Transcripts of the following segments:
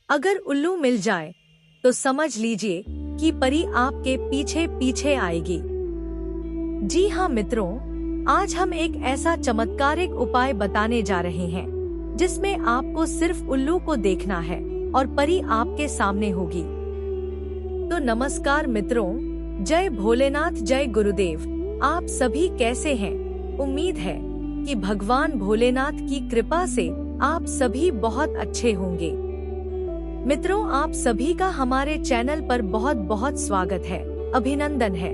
अगर उल्लू मिल जाए तो समझ लीजिए कि परी आपके पीछे पीछे आएगी। जी हाँ मित्रों, आज हम एक ऐसा चमत्कारिक उपाय बताने जा रहे हैं जिसमें आपको सिर्फ उल्लू को देखना है और परी आपके सामने होगी। तो नमस्कार मित्रों, जय भोलेनाथ, जय गुरुदेव। आप सभी कैसे हैं? उम्मीद है कि भगवान भोलेनाथ की कृपा से आप सभी बहुत अच्छे होंगे। मित्रों, आप सभी का हमारे चैनल पर बहुत बहुत स्वागत है, अभिनंदन है।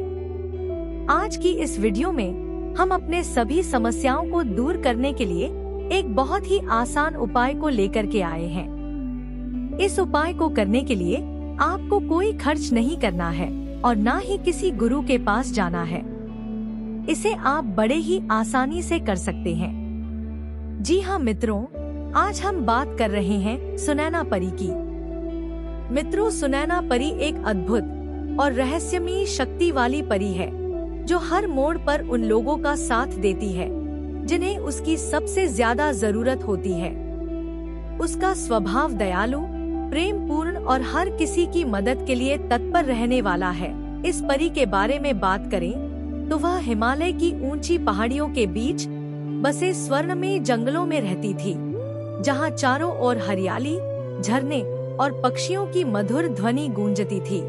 आज की इस वीडियो में हम अपने सभी समस्याओं को दूर करने के लिए एक बहुत ही आसान उपाय को लेकर के आए हैं। इस उपाय को करने के लिए आपको कोई खर्च नहीं करना है और ना ही किसी गुरु के पास जाना है। इसे आप बड़े ही आसानी से कर सकते हैं। जी हाँ मित्रों, आज हम बात कर रहे हैं सुनैना परी की। मित्रों, सुनैना परी एक अद्भुत और रहस्यमयी शक्ति वाली परी है जो हर मोड़ पर उन लोगों का साथ देती है जिन्हें उसकी सबसे ज्यादा जरूरत होती है। उसका स्वभाव दयालु, प्रेम पूर्ण और हर किसी की मदद के लिए तत्पर रहने वाला है। इस परी के बारे में बात करें तो वह हिमालय की ऊंची पहाड़ियों के बीच बसे स्वर्णमयी जंगलों में रहती थी, जहां चारों ओर हरियाली, झरने और पक्षियों की मधुर ध्वनि गूंजती थी।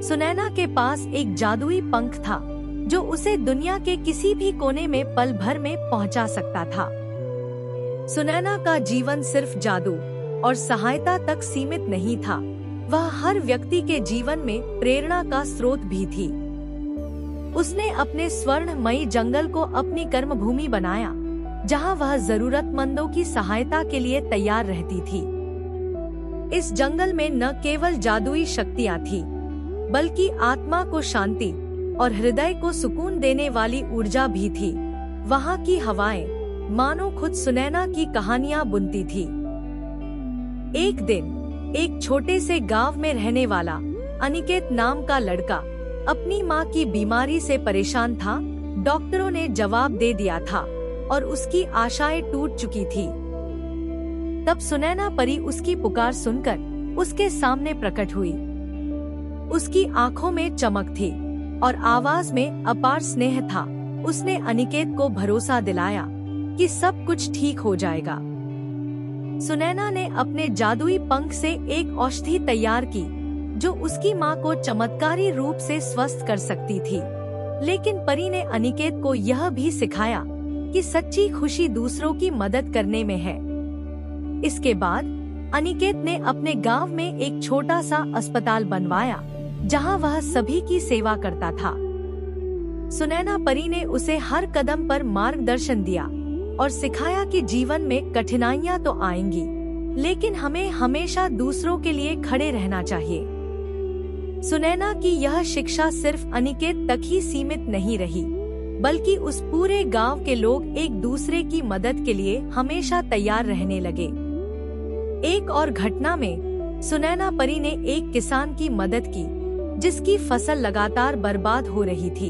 सुनैना के पास एक जादुई पंख था जो उसे दुनिया के किसी भी कोने में पल भर में पहुंचा सकता था। सुनैना का जीवन सिर्फ जादू और सहायता तक सीमित नहीं था, वह हर व्यक्ति के जीवन में प्रेरणा का स्रोत भी थी। उसने अपने स्वर्णमयी जंगल को अपनी कर्मभूमि बनाया, जहां वह जरूरतमंदों की सहायता के लिए तैयार रहती थी। इस जंगल में न केवल जादुई शक्तियां थी, बल्कि आत्मा को शांति और हृदय को सुकून देने वाली ऊर्जा भी थी। वहां की हवाएं मानो खुद सुनैना की कहानियां बुनती थी। एक दिन एक छोटे से गांव में रहने वाला अनिकेत नाम का लड़का अपनी मां की बीमारी से परेशान था। डॉक्टरों ने जवाब दे दिया था और उसकी आशाएं टूट चुकी थी। तब सुनैना परी उसकी पुकार सुनकर उसके सामने प्रकट हुई। उसकी आंखों में चमक थी और आवाज में अपार स्नेह था। उसने अनिकेत को भरोसा दिलाया कि सब कुछ ठीक हो जाएगा। सुनैना ने अपने जादुई पंख से एक औषधि तैयार की जो उसकी मां को चमत्कारी रूप से स्वस्थ कर सकती थी। लेकिन परी ने अनिकेत को यह भी सिखाया कि सच्ची खुशी दूसरों की मदद करने में है। इसके बाद अनिकेत ने अपने गांव में एक छोटा सा अस्पताल बनवाया, जहां वह सभी की सेवा करता था। सुनैना परी ने उसे हर कदम पर मार्गदर्शन दिया और सिखाया कि जीवन में कठिनाइयां तो आएंगी, लेकिन हमें हमेशा दूसरों के लिए खड़े रहना चाहिए। सुनैना की यह शिक्षा सिर्फ अनिकेत तक ही सीमित नहीं रही, बल्कि उस पूरे गांव के लोग एक दूसरे की मदद के लिए हमेशा तैयार रहने लगे। एक और घटना में सुनैना परी ने एक किसान की मदद की जिसकी फसल लगातार बर्बाद हो रही थी।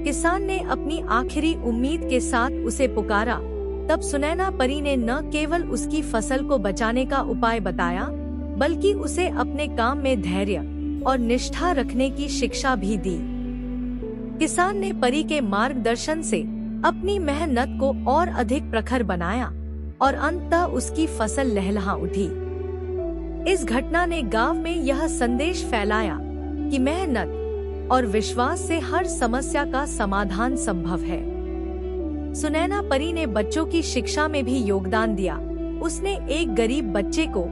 किसान ने अपनी आखिरी उम्मीद के साथ उसे पुकारा। तब सुनैना परी ने न केवल उसकी फसल को बचाने का उपाय बताया, बल्कि उसे अपने काम में धैर्य और निष्ठा रखने की शिक्षा भी दी। किसान ने परी के मार्गदर्शन से अपनी मेहनत को और अधिक प्रखर बनाया और अंततः उसकी फसल लहलहा उठी। इस घटना ने गांव में यह संदेश फैलाया कि मेहनत और विश्वास से हर समस्या का समाधान संभव है। सुनैना परी ने बच्चों की शिक्षा में भी योगदान दिया। उसने एक गरीब बच्चे को,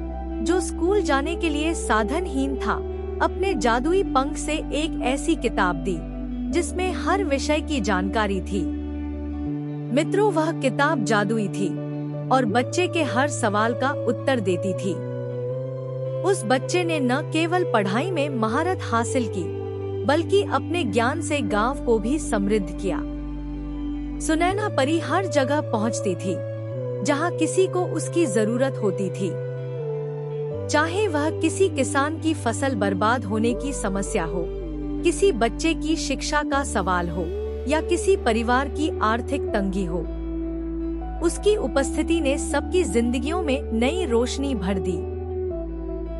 जो स्कूल जाने के लिए साधनहीन था, अपने जादुई पंख से एक ऐसी किताब दी जिसमें हर विषय की जानकारी थी। मित्रों, वह किताब जादुई थी और बच्चे के हर सवाल का उत्तर देती थी। उस बच्चे ने न केवल पढ़ाई में महारत हासिल की, बल्कि अपने ज्ञान से गांव को भी समृद्ध किया। सुनैना परी हर जगह पहुंचती थी जहां किसी को उसकी जरूरत होती थी, चाहे वह किसी किसान की फसल बर्बाद होने की समस्या हो, किसी बच्चे की शिक्षा का सवाल हो या किसी परिवार की आर्थिक तंगी हो। उसकी उपस्थिति ने सबकी जिंदगियों में नई रोशनी भर दी।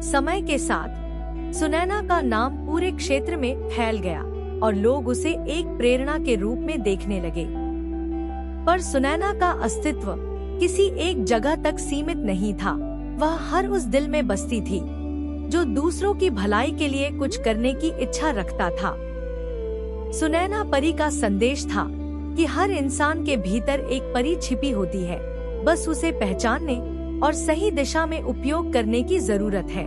समय के साथ सुनैना का नाम पूरे क्षेत्र में फैल गया और लोग उसे एक प्रेरणा के रूप में देखने लगे। पर सुनैना का अस्तित्व किसी एक जगह तक सीमित नहीं था। वह हर उस दिल में बसती थी जो दूसरों की भलाई के लिए कुछ करने की इच्छा रखता था। सुनैना परी का संदेश था कि हर इंसान के भीतर एक परी छिपी होती है, बस उसे पहचानने और सही दिशा में उपयोग करने की जरूरत है।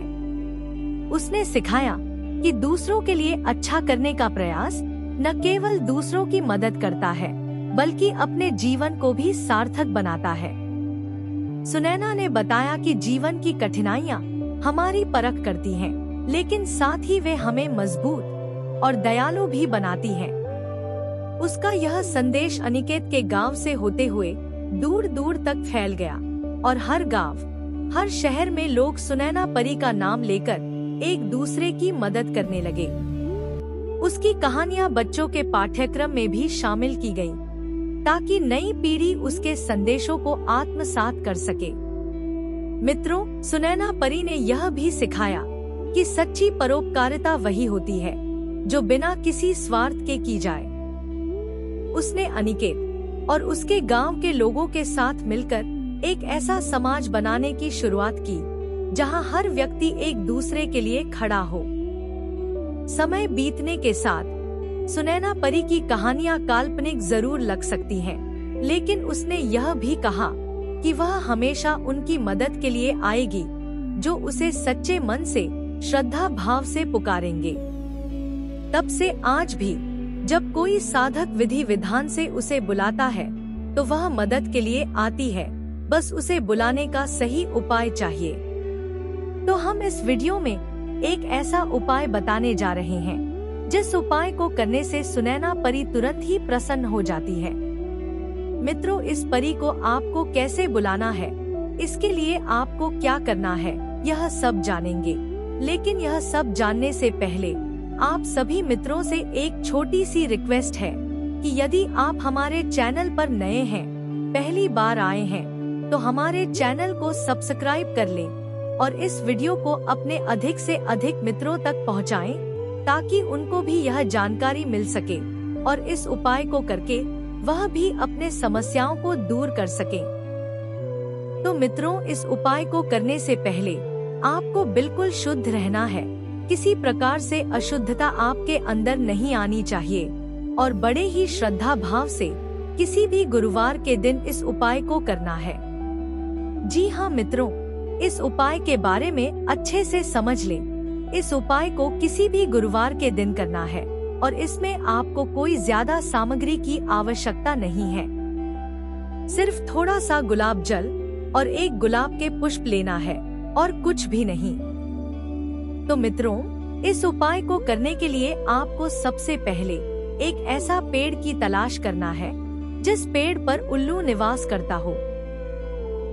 उसने सिखाया कि दूसरों के लिए अच्छा करने का प्रयास न केवल दूसरों की मदद करता है, बल्कि अपने जीवन को भी सार्थक बनाता है। सुनैना ने बताया कि जीवन की कठिनाइयाँ हमारी परख करती हैं, लेकिन साथ ही वे हमें मजबूत और दयालु भी बनाती हैं। उसका यह संदेश अनिकेत के गांव से होते हुए दूर दूर तक फैल गया और हर गांव, हर शहर में लोग सुनैना परी का नाम लेकर एक दूसरे की मदद करने लगे। उसकी कहानियां बच्चों के पाठ्यक्रम में भी शामिल की गईं, ताकि नई पीढ़ी उसके संदेशों को आत्मसात कर सके। मित्रों, सुनैना परी ने यह भी सिखाया कि सच्ची परोपकारिता वही होती है जो बिना किसी स्वार्थ के की जाए। उसने अनिकेत और उसके गांव के लोगों के साथ मिलकर एक ऐसा समाज बनाने की शुरुआत की जहां हर व्यक्ति एक दूसरे के लिए खड़ा हो। समय बीतने के साथ सुनैना परी की कहानियां काल्पनिक जरूर लग सकती हैं, लेकिन उसने यह भी कहा कि वह हमेशा उनकी मदद के लिए आएगी जो उसे सच्चे मन से, श्रद्धा भाव से पुकारेंगे। तब से आज भी जब कोई साधक विधि विधान से उसे बुलाता है तो वह मदद के लिए आती है, बस उसे बुलाने का सही उपाय चाहिए। तो हम इस वीडियो में एक ऐसा उपाय बताने जा रहे हैं जिस उपाय को करने से सुनैना परी तुरंत ही प्रसन्न हो जाती है। मित्रों, इस परी को आपको कैसे बुलाना है, इसके लिए आपको क्या करना है, यह सब जानेंगे। लेकिन यह सब जानने से पहले आप सभी मित्रों से एक छोटी सी रिक्वेस्ट है कि यदि आप हमारे चैनल पर नए हैं, पहली बार आए हैं, तो हमारे चैनल को सब्सक्राइब कर लें और इस वीडियो को अपने अधिक से अधिक मित्रों तक पहुंचाएं, ताकि उनको भी यह जानकारी मिल सके और इस उपाय को करके वह भी अपने समस्याओं को दूर कर सकें। तो मित्रों, इस उपाय को करने से पहले आपको बिल्कुल शुद्ध रहना है। किसी प्रकार से अशुद्धता आपके अंदर नहीं आनी चाहिए और बड़े ही श्रद्धा भाव से किसी भी गुरुवार के दिन इस उपाय को करना है। जी हाँ मित्रों, इस उपाय के बारे में अच्छे से समझ लें। इस उपाय को किसी भी गुरुवार के दिन करना है और इसमें आपको कोई ज्यादा सामग्री की आवश्यकता नहीं है। सिर्फ थोड़ा सा गुलाब जल और एक गुलाब के पुष्प लेना है और कुछ भी नहीं। तो मित्रों, इस उपाय को करने के लिए आपको सबसे पहले एक ऐसा पेड़ की तलाश करना है जिस पेड़ पर उल्लू निवास करता हो।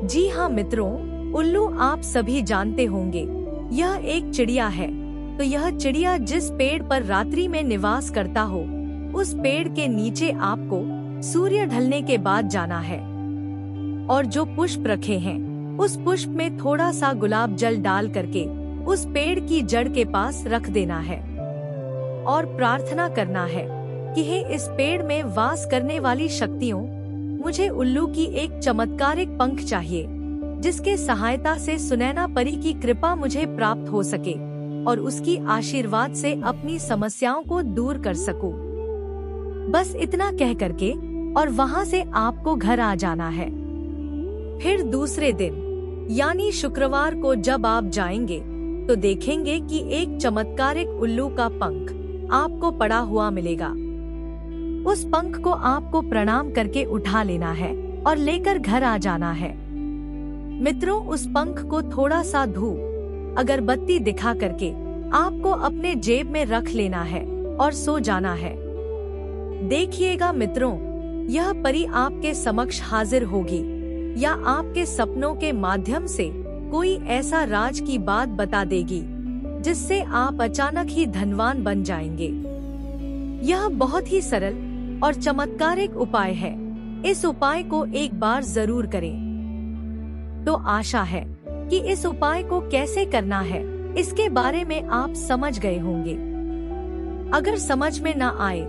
जी हाँ मित्रों, उल्लू आप सभी जानते होंगे, यह एक चिड़िया है। तो यह चिड़िया जिस पेड़ पर रात्रि में निवास करता हो, उस पेड़ के नीचे आपको सूर्य ढलने के बाद जाना है और जो पुष्प रखे हैं उस पुष्प में थोड़ा सा गुलाब जल डाल करके उस पेड़ की जड़ के पास रख देना है और प्रार्थना करना है कि हे इस पेड़ में वास करने वाली शक्तियों, मुझे उल्लू की एक चमत्कारिक पंख चाहिए जिसके सहायता से सुनैना परी की कृपा मुझे प्राप्त हो सके और उसकी आशीर्वाद से अपनी समस्याओं को दूर कर सकूं। बस इतना कह करके और वहाँ से आपको घर आ जाना है। फिर दूसरे दिन यानी शुक्रवार को जब आप जाएंगे तो देखेंगे कि एक चमत्कारिक उल्लू का पंख आपको पड़ा हुआ मिलेगा। उस पंख को आपको प्रणाम करके उठा लेना है और लेकर घर आ जाना है। मित्रों, उस पंख को थोड़ा सा धूप अगरबत्ती दिखा करके आपको अपने जेब में रख लेना है और सो जाना है। देखिएगा मित्रों, यह परी आपके समक्ष हाजिर होगी या आपके सपनों के माध्यम से कोई ऐसा राज की बात बता देगी जिससे आप अचानक ही धनवान बन जाएंगे। यह बहुत ही सरल और चमत्कारिक उपाय है। इस उपाय को एक बार जरूर करें। तो आशा है कि इस उपाय को कैसे करना है इसके बारे में आप समझ गए होंगे। अगर समझ में ना आए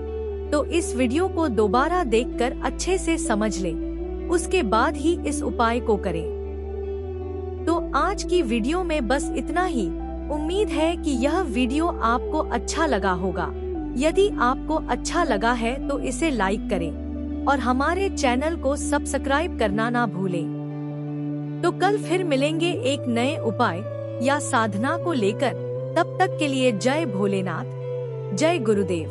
तो इस वीडियो को दोबारा देखकर अच्छे से समझ लें, उसके बाद ही इस उपाय को करें। तो आज की वीडियो में बस इतना ही। उम्मीद है कि यह वीडियो आपको अच्छा लगा होगा। यदि आपको अच्छा लगा है तो इसे लाइक करें और हमारे चैनल को सब्सक्राइब करना ना भूलें। तो कल फिर मिलेंगे एक नए उपाय या साधना को लेकर। तब तक के लिए जय भोलेनाथ, जय गुरुदेव।